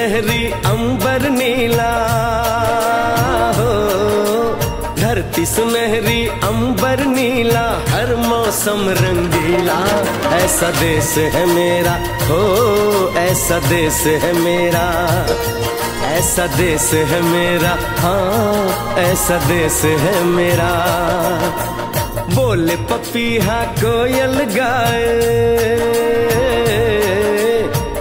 सुनहरी अंबर नीला हो, धरती सुनहरी अंबर नीला, हर मौसम रंगीला। ऐसा देश है मेरा हो, ऐसा देश है मेरा, ऐसा देश है मेरा, हाँ ऐसा देश है मेरा। बोले पपीहा कोयल गाए,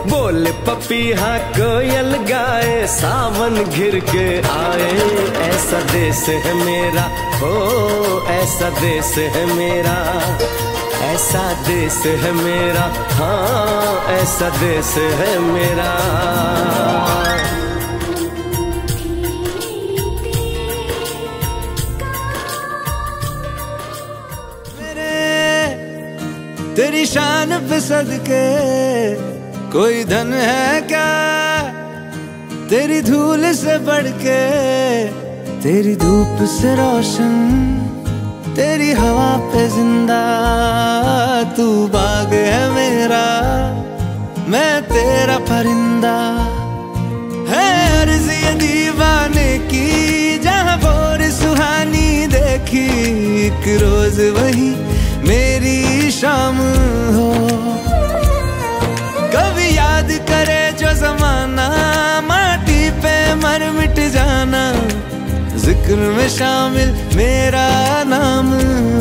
बोले पपीहा कोयल गाए, सावन घिर के आए। ऐसा देश है मेरा हो, ऐसा देश है मेरा, ऐसा देश है मेरा, हाँ ऐसा देश है मेरा। तेरी शान पे सदके कोई धन है क्या, तेरी धूल से बढ़ के, तेरी धूप से रोशन, तेरी हवा पे जिंदा। तू बाग है मेरा, मैं तेरा परिंदा। है अर्ज़ ये दीवाने की, जहाँ भोर सुहानी देखी, एक रोज वही मेरी शाम हो। कभी याद करे जो जमाना, माटी पे मर मिट जाना, जिक्र में शामिल मेरा नाम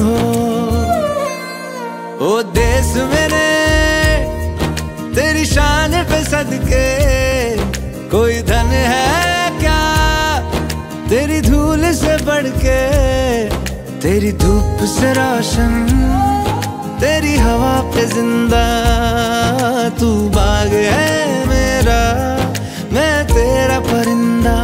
हो। ओ देश मेरे तेरी शान पे सदके कोई धन है क्या, तेरी धूल से बढ़ के, तेरी धूप से रोशन, तेरी हवा पे जिंदा। तू बाग है मेरा, मैं तेरा परिंदा।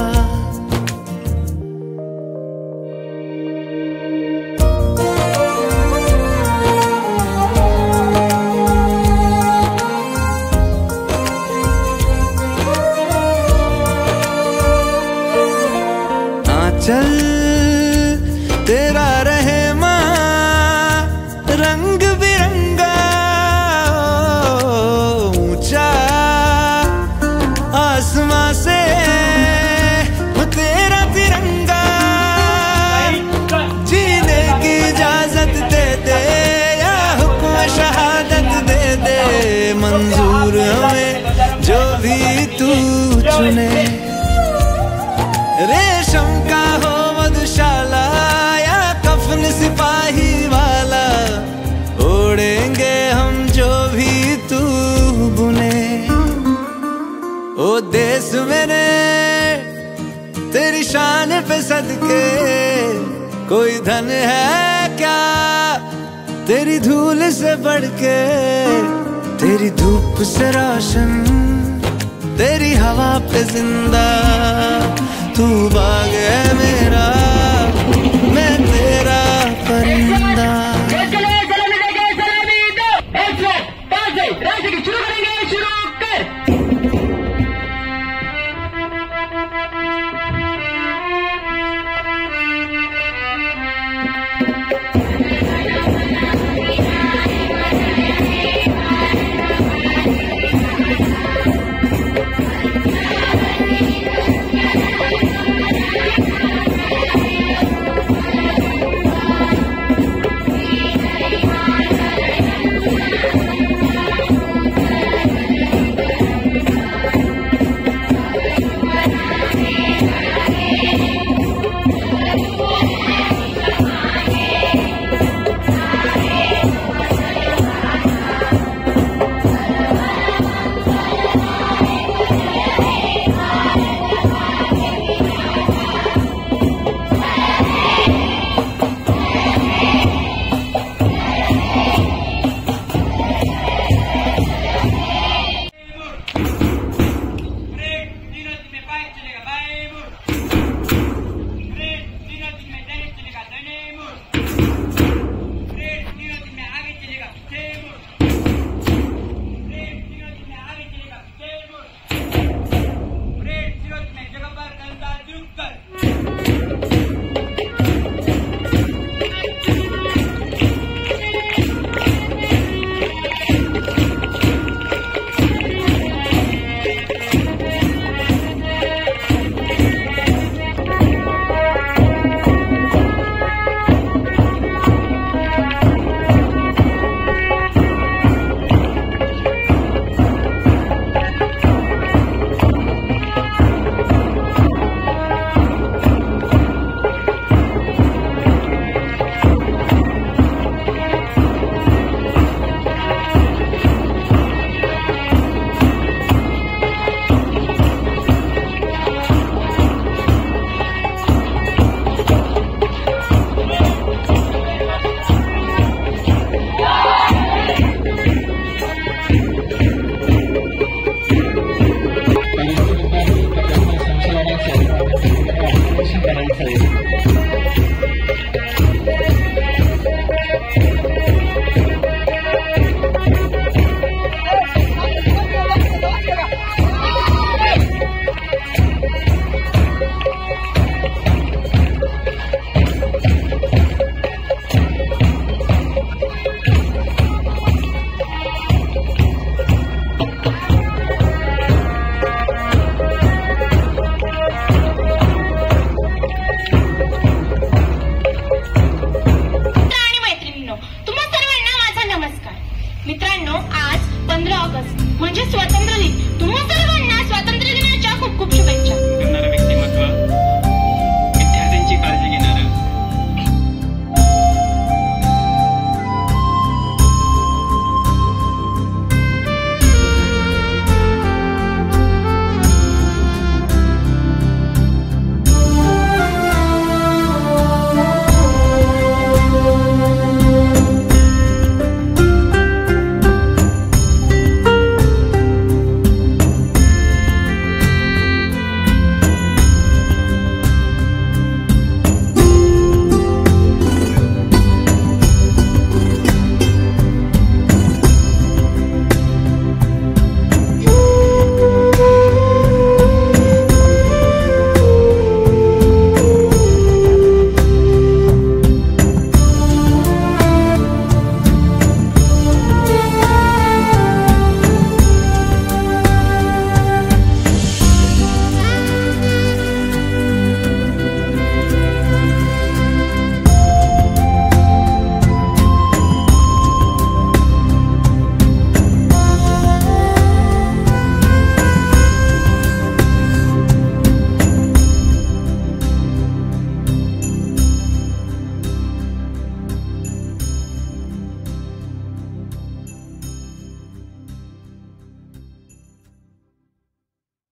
आंचल तेरा रहे माँ, रंग बिरंगा ऊंचा आसमां से तेरा तिरंगा। जीने की इजाजत दे दे, या हुक्म शहादत दे दे, मंजूर हमें जो भी तू चुने। रेशम का हो मधुशाला, या कफन सिपाही वाला, ओढ़ेंगे हम जो भी तू बुने। ओ देश मेरे तेरी शान पे सदके कोई धन है क्या, तेरी धूल से बढ़ के, तेरी धूप से रोशन, तेरी हवा पे जिंदा।